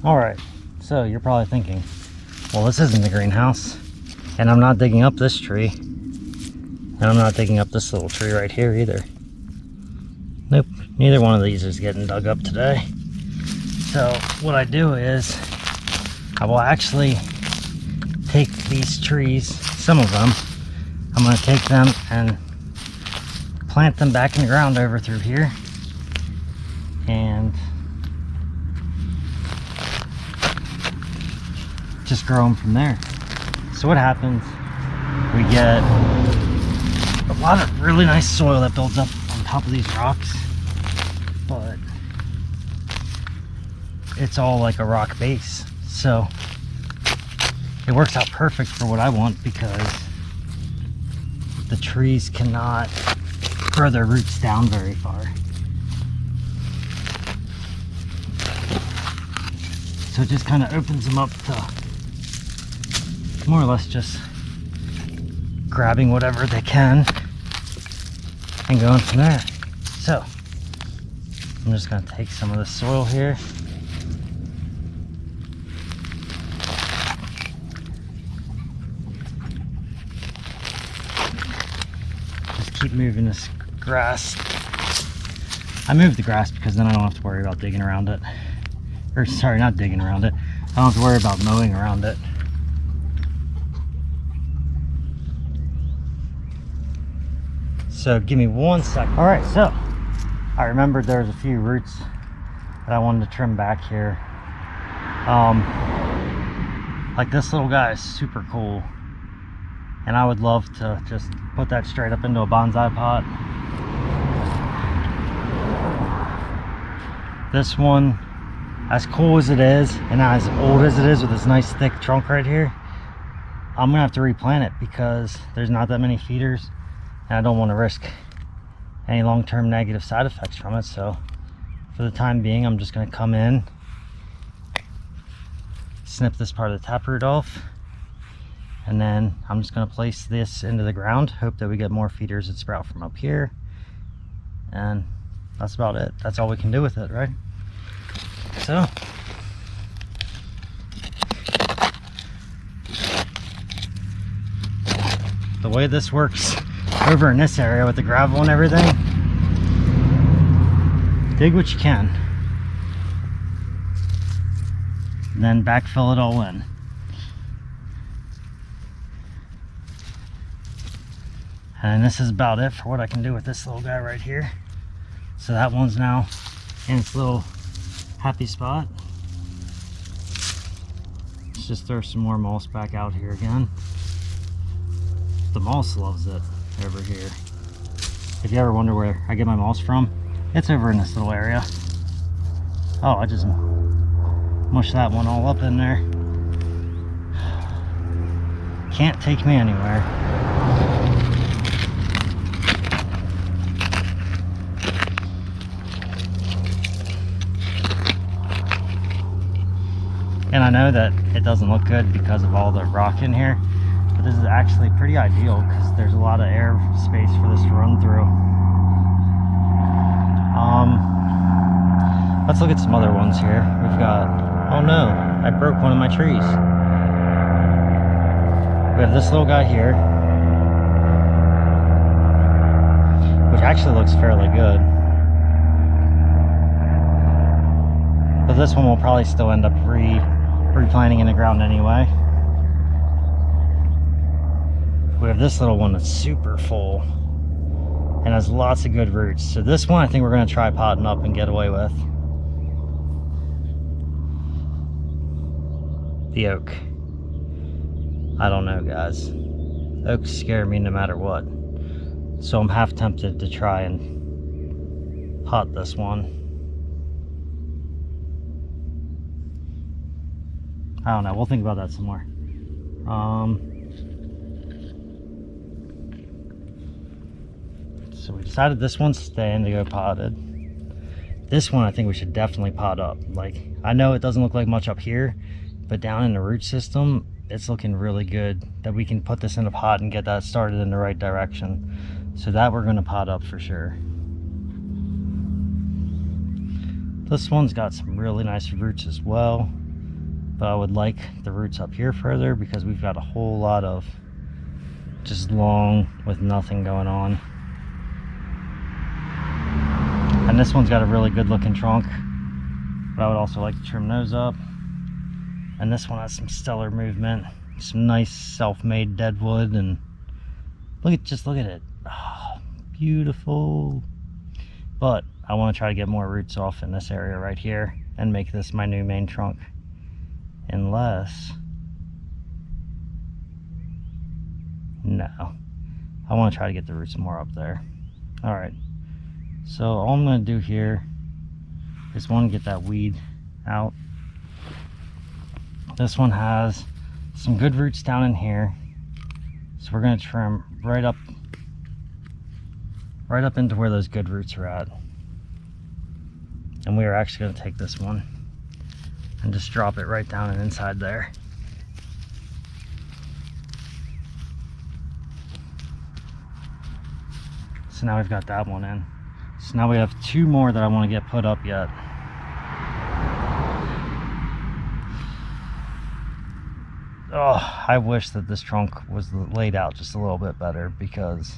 Alright, so you're probably thinking, well, this isn't the greenhouse, and I'm not digging up this tree, and I'm not digging up this little tree right here either. Nope, neither one of these is getting dug up today. So what I do is I will actually take these trees, some of them, I'm going to take them and plant them back in the ground over through here, and just grow them from there. So what happens, we get a lot of really nice soil that builds up on top of these rocks, but it's all like a rock base, so it works out perfect for what I want, because the trees cannot grow their roots down very far. So it just kind of opens them up to more or less just grabbing whatever they can and going from there. So I'm just going to take some of the soil here, just keep moving this grass. I move the grass because then I don't have to worry about digging around it, or sorry, not digging around it, I don't have to worry about mowing around it. So give me 1 second. All right, so I remembered there was a few roots that I wanted to trim back here. Like this little guy is super cool, and I would love to just put that straight up into a bonsai pot. This one, as cool as it is and as old as it is with this nice thick trunk right here, I'm gonna have to replant it because there's not that many feeders, and I don't want to risk any long-term negative side effects from it. So for the time being, I'm just going to come in, snip this part of the taproot off, and then I'm just going to place this into the ground, hope that we get more feeders that sprout from up here, and that's about it. That's all we can do with it, right? So the way this works over in this area with the gravel and everything, dig what you can, and then backfill it all in. And this is about it for what I can do with this little guy right here. So that one's now in its little happy spot. Let's just throw some more mulch back out here again. The mulch loves it over here. If you ever wonder where I get my mulch from, it's over in this little area. Oh, I just mushed that one all up in there. Can't take me anywhere. And I know that it doesn't look good because of all the rock in here, but this is actually pretty ideal because there's a lot of air space for this to run through. Let's look at some other ones here. We've got, oh no, I broke one of my trees. We have this little guy here, which actually looks fairly good. But this one will probably still end up replanting in the ground anyway. We have this little one that's super full and has lots of good roots. So this one I think we're going to try potting up and get away with. The oak. I don't know, guys. Oaks scare me no matter what. So I'm half tempted to try and pot this one. I don't know, we'll think about that some more. So we decided this one's staying to go potted. This one I think we should definitely pot up. Like, I know it doesn't look like much up here, but down in the root system, it's looking really good that we can put this in a pot and get that started in the right direction. So that we're gonna pot up for sure. This one's got some really nice roots as well. But I would like the roots up here further because we've got a whole lot of just long with nothing going on. And this one's got a really good looking trunk, but I would also like to trim those up. And this one has some stellar movement, some nice self-made deadwood, and look at it. Oh, beautiful. But I want to try to get more roots off in this area right here and make this my new main trunk. Unless, no, I want to try to get the roots more up there. All right, so all I'm going to do here is one, get that weed out. This one has some good roots down in here, so we're going to trim right up into where those good roots are at. And we are actually going to take this one and just drop it right down and inside there. So now we've got that one in. So now we have two more that I want to get put up yet. Oh, I wish that this trunk was laid out just a little bit better, because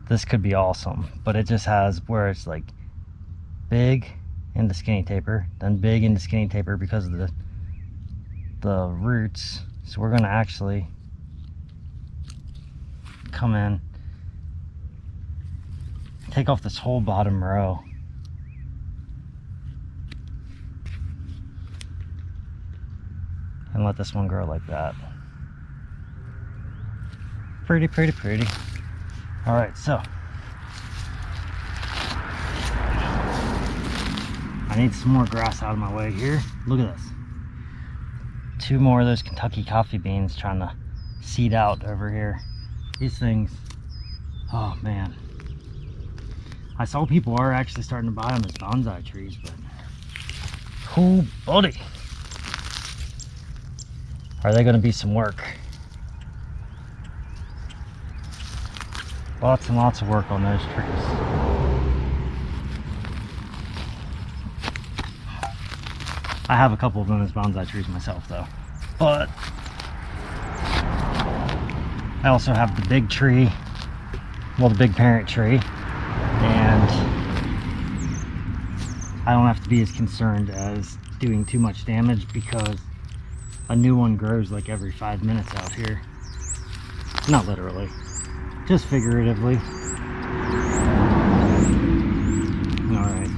this could be awesome. But it just has where it's like big into skinny taper, then big into skinny taper because of the roots. So we're going to actually come in, take off this whole bottom row, and let this one grow like that. Pretty, pretty, pretty. All right, so I need some more grass out of my way here. Look at this. Two more of those Kentucky coffee beans trying to seed out over here. These things, oh man. I saw people are actually starting to buy them as bonsai trees, but oh buddy, are they going to be some work? Lots and lots of work on those trees. I have a couple of them as bonsai trees myself though, but I also have the big tree, well, the big parent tree, and I don't have to be as concerned as doing too much damage because a new one grows like every 5 minutes out here. Not literally, just figuratively. Alright.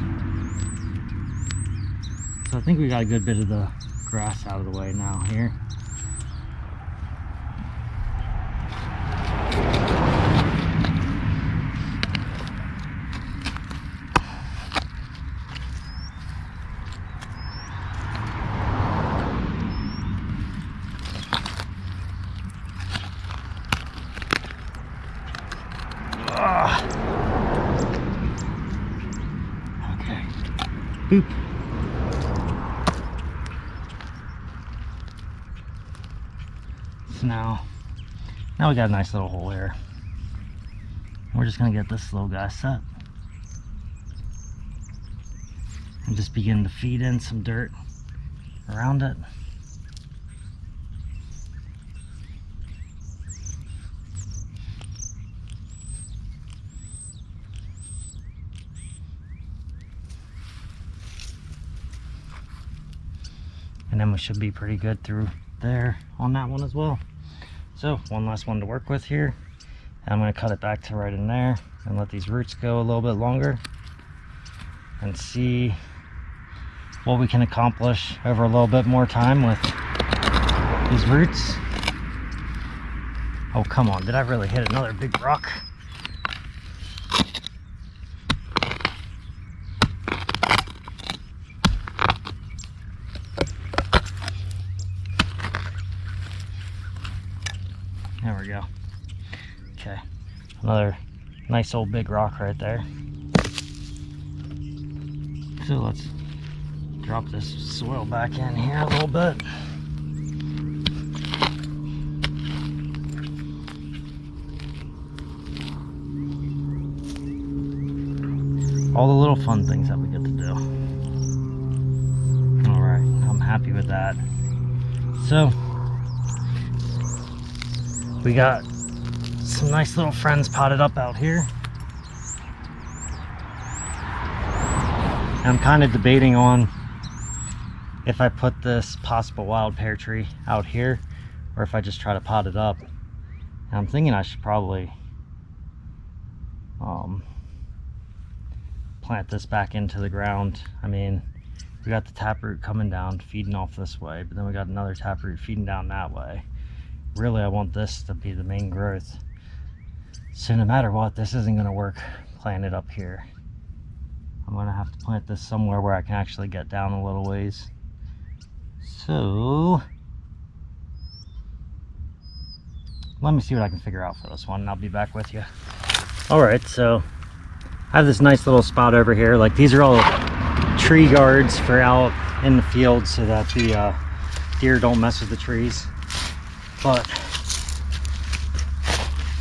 So I think we got a good bit of the grass out of the way now here. Okay. Boop. So now we got a nice little hole here. We're just gonna get this little guy set and just begin to feed in some dirt around it. And then we should be pretty good through there on that one as well. So one last one to work with here. And I'm going to cut it back to right in there and let these roots go a little bit longer and see what we can accomplish over a little bit more time with these roots. Oh, come on. Did I really hit another big rock? There we go. Okay, another nice old big rock right there. So let's drop this soil back in here a little bit. All the little fun things that we get to do. All right, I'm happy with that. So we got some nice little friends potted up out here. I'm kind of debating on if I put this possible wild pear tree out here or if I just try to pot it up. And I'm thinking I should probably plant this back into the ground. I mean, we got the taproot coming down feeding off this way, but then we got another taproot feeding down that way. Really, I want this to be the main growth, so no matter what, this isn't going to work planted up here. I'm going to have to plant this somewhere where I can actually get down a little ways. So let me see what I can figure out for this one, and I'll be back with you. Alright, so I have this nice little spot over here. Like, these are all tree guards for out in the field so that the deer don't mess with the trees. But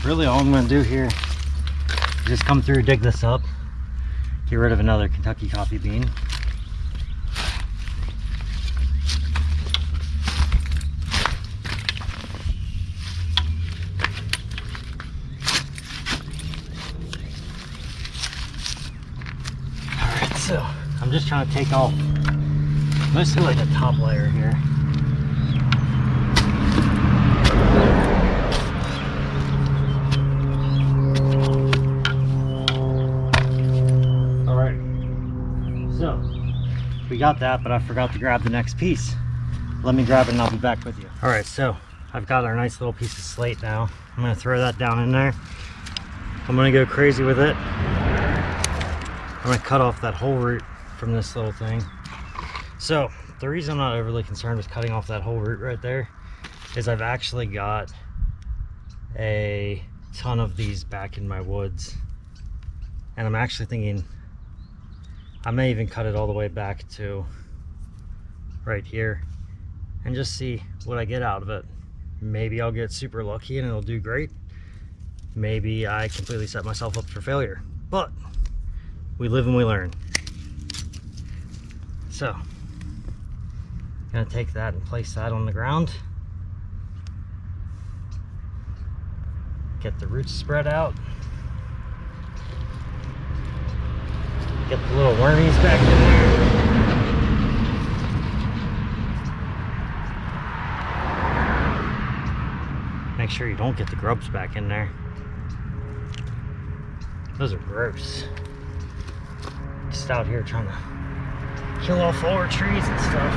really all I'm going to do here is just come through, dig this up, get rid of another Kentucky coffee bean. Alright, so I'm just trying to take off mostly like the top layer here. We got that, but I forgot to grab the next piece. Let me grab it and I'll be back with you. All right, so I've got our nice little piece of slate now. I'm gonna throw that down in there. I'm gonna go crazy with it. I'm gonna cut off that whole root from this little thing. So the reason I'm not overly concerned with cutting off that whole root right there is I've actually got a ton of these back in my woods. And I'm actually thinking I may even cut it all the way back to right here and just see what I get out of it. Maybe I'll get super lucky and it'll do great. Maybe I completely set myself up for failure, but we live and we learn. So I'm gonna take that and place that on the ground. Get the roots spread out. Get the little wormies back in there. Make sure you don't get the grubs back in there. Those are gross. Just out here trying to kill off all our trees and stuff.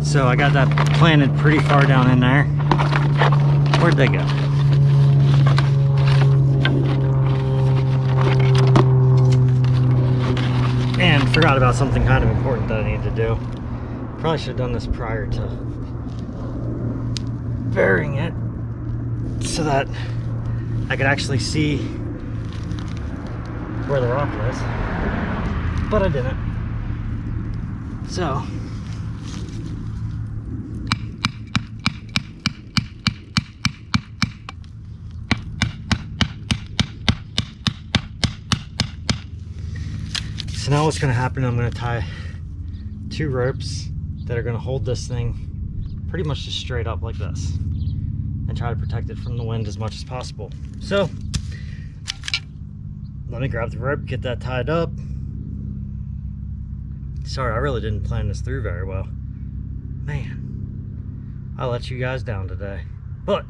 So I got that planted pretty far down in there. Where'd they go? And forgot about something kind of important that I need to do. Probably should have done this prior to burying it so that I could actually see where the rock was. But I didn't. So now what's going to happen, I'm going to tie 2 ropes that are going to hold this thing pretty much just straight up like this and try to protect it from the wind as much as possible. So let me grab the rope, get that tied up. Sorry, I really didn't plan this through very well. Man, I let you guys down today, but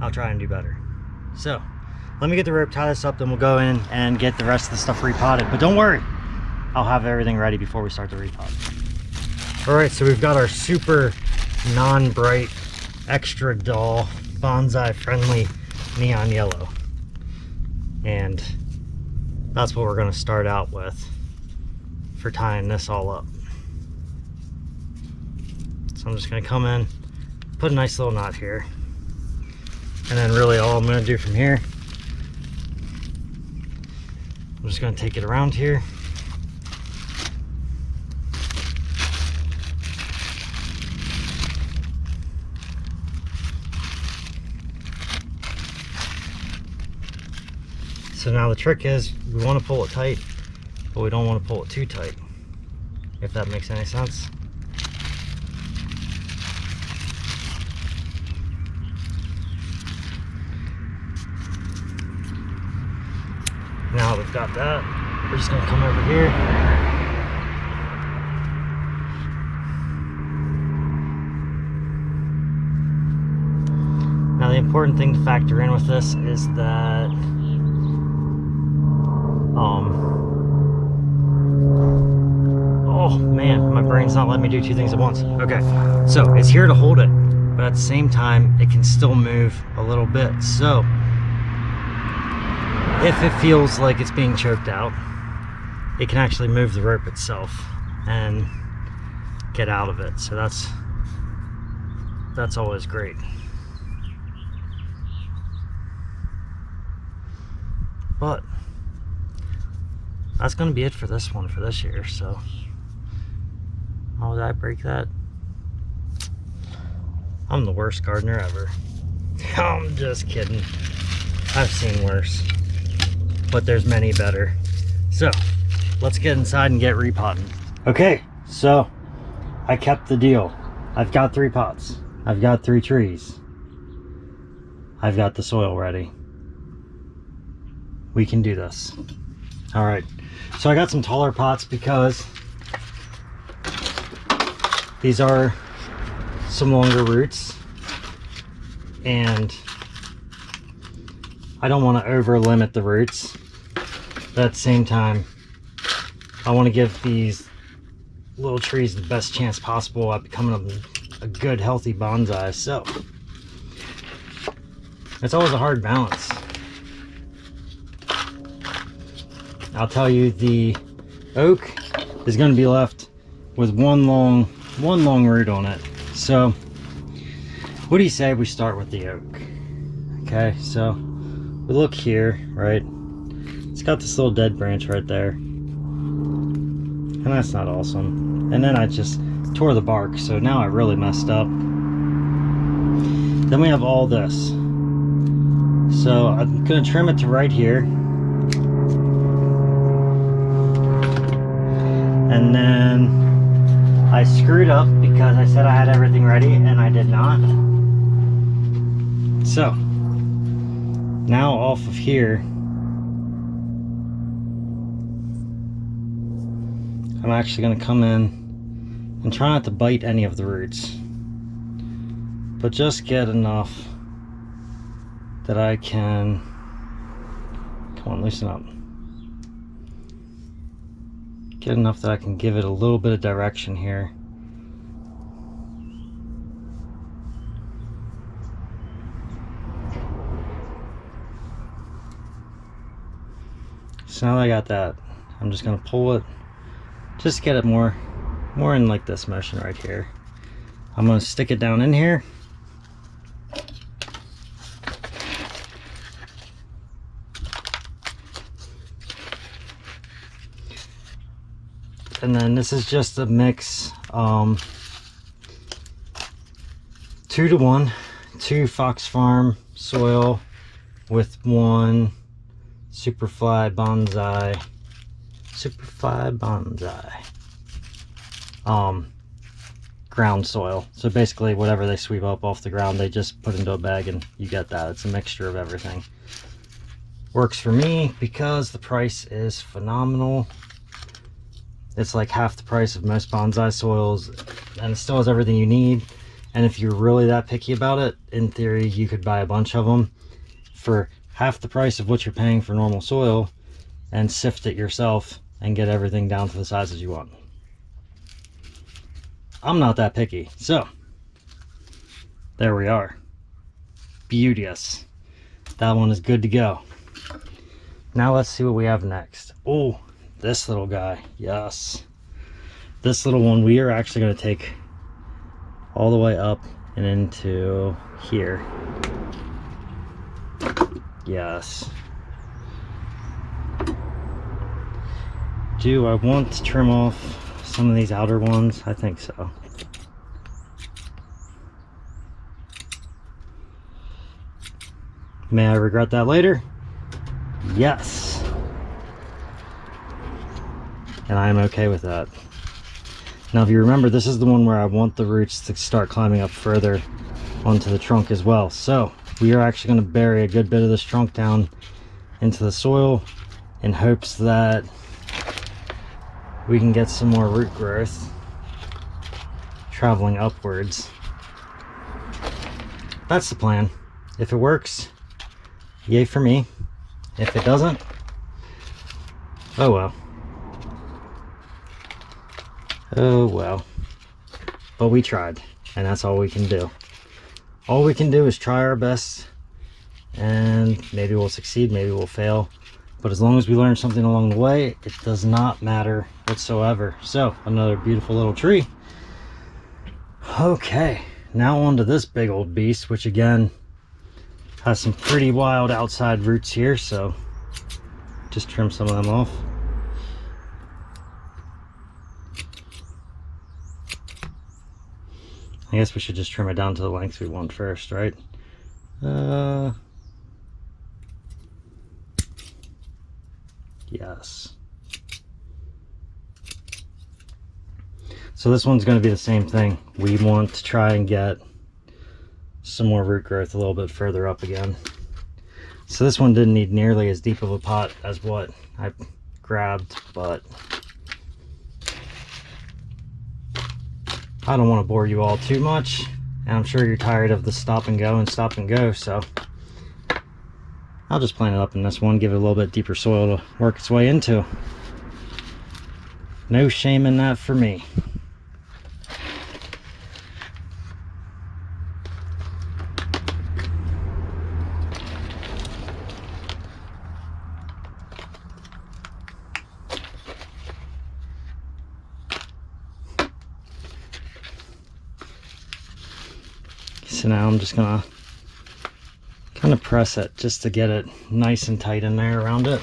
I'll try and do better. So let me get the rope, tie this up, then we'll go in and get the rest of the stuff repotted. But don't worry, I'll have everything ready before we start the repot. All right, so we've got our super non-bright, extra dull, bonsai friendly neon yellow. And that's what we're gonna start out with for tying this all up. So I'm just gonna come in, put a nice little knot here. And then really all I'm gonna do from here, I'm just going to take it around here. So now the trick is we want to pull it tight, but we don't want to pull it too tight, if that makes any sense. Now we've got that, we're just going to come over here. Now the important thing to factor in with this is that oh man, my brain's not letting me do two things at once. Okay, so it's here to hold it, but at the same time it can still move a little bit. So if it feels like it's being choked out, it can actually move the rope itself and get out of it. So that's always great. But that's going to be it for this one for this year. So, oh, did I break that? I'm the worst gardener ever. I'm just kidding. I've seen worse, but there's many better. So let's get inside and get repotting. Okay, so I kept the deal. I've got 3 pots. I've got 3 trees. I've got the soil ready. We can do this. All right, so I got some taller pots because these are some longer roots, and I don't want to over limit the roots, but at the same time I want to give these little trees the best chance possible at becoming a good healthy bonsai. So it's always a hard balance. I'll tell you, the oak is going to be left with one long root on it. So what do you say we start with the oak? Okay, so we look here, right? It's got this little dead branch right there, and that's not awesome. And then I just tore the bark, so now I really messed up. Then we have all this. So I'm gonna trim it to right here. And then I screwed up because I said I had everything ready and I did not. So now off of here, I'm actually going to come in and try not to bite any of the roots, but just get enough that I can, come on, loosen up. Get enough that I can give it a little bit of direction here. So now that I got that, I'm just gonna pull it, just get it more in like this motion right here. I'm gonna stick it down in here. And then this is just a mix, 2 to 1, 2 Fox Farm soil with 1 Superfly Bonsai ground soil. So basically whatever they sweep up off the ground, they just put into a bag and you get that. It's a mixture of everything. Works for me because the price is phenomenal. It's like half the price of most bonsai soils, and it still has everything you need. And if you're really that picky about it, in theory, you could buy a bunch of them for half the price of what you're paying for normal soil and sift it yourself and get everything down to the sizes you want. I'm not that picky, so there we are. Beauteous. That one is good to go. Now let's see what we have next. Oh, this little guy, yes. This little one we are actually going to take all the way up and into here. Yes. Do I want to trim off some of these outer ones? I think so. May I regret that later? Yes. And I am okay with that. Now, if you remember, this is the one where I want the roots to start climbing up further onto the trunk as well. So we are actually going to bury a good bit of this trunk down into the soil in hopes that we can get some more root growth traveling upwards. That's the plan. If it works, yay for me. If it doesn't, oh well. Oh well. But we tried, and that's all we can do. All we can do is try our best, and maybe we'll succeed, maybe we'll fail. But as long as we learn something along the way, it does not matter whatsoever. So, another beautiful little tree. Okay, now on to this big old beast, which again has some pretty wild outside roots here, so just trim some of them off. I guess we should just trim it down to the length we want first, right? Yes. So this one's going to be the same thing. We want to try and get some more root growth a little bit further up again. So this one didn't need nearly as deep of a pot as what I grabbed, but I don't want to bore you all too much, and I'm sure you're tired of the stop and go, so I'll just plant it up in this one, give it a little bit deeper soil to work its way into. No shame in that for me. So now I'm just gonna kind of press it just to get it nice and tight in there around it.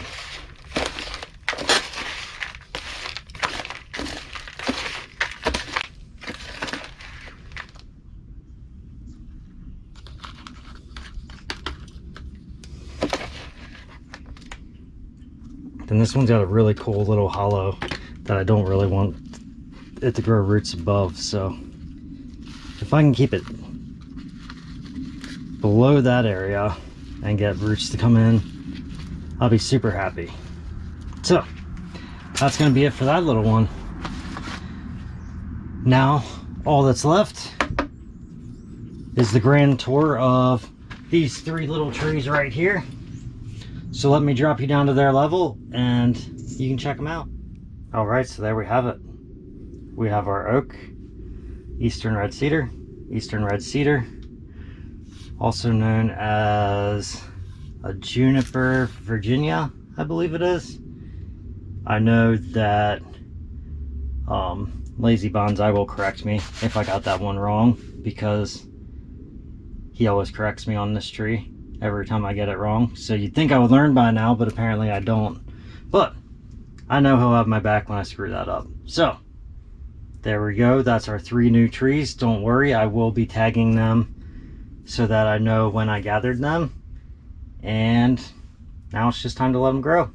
Then this one's got a really cool little hollow that I don't really want it to grow roots above, so if I can keep it below that area and get roots to come in, I'll be super happy. So that's going to be it for that little one. Now all that's left is the grand tour of these three little trees right here. So let me drop you down to their level and you can check them out. All right, so there we have it. We have our oak, eastern red cedar, also known as a juniper Virginia, I believe it is. I know that Lazy Bonsai will correct me if I got that one wrong, because he always corrects me on this tree every time I get it wrong. So you'd think I would learn by now, but apparently I don't. But I know he'll have my back when I screw that up. So there we go. That's our three new trees. Don't worry, I will be tagging them so that I know when I gathered them. And now it's just time to let them grow.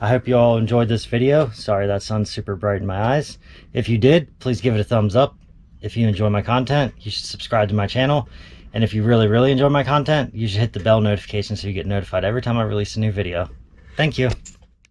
I hope you all enjoyed this video. Sorry that sun's super bright in my eyes. If you did, please give it a thumbs up. If you enjoy my content, you should subscribe to my channel. And if you really enjoy my content, you should hit the bell notification so you get notified every time I release a new video. Thank you.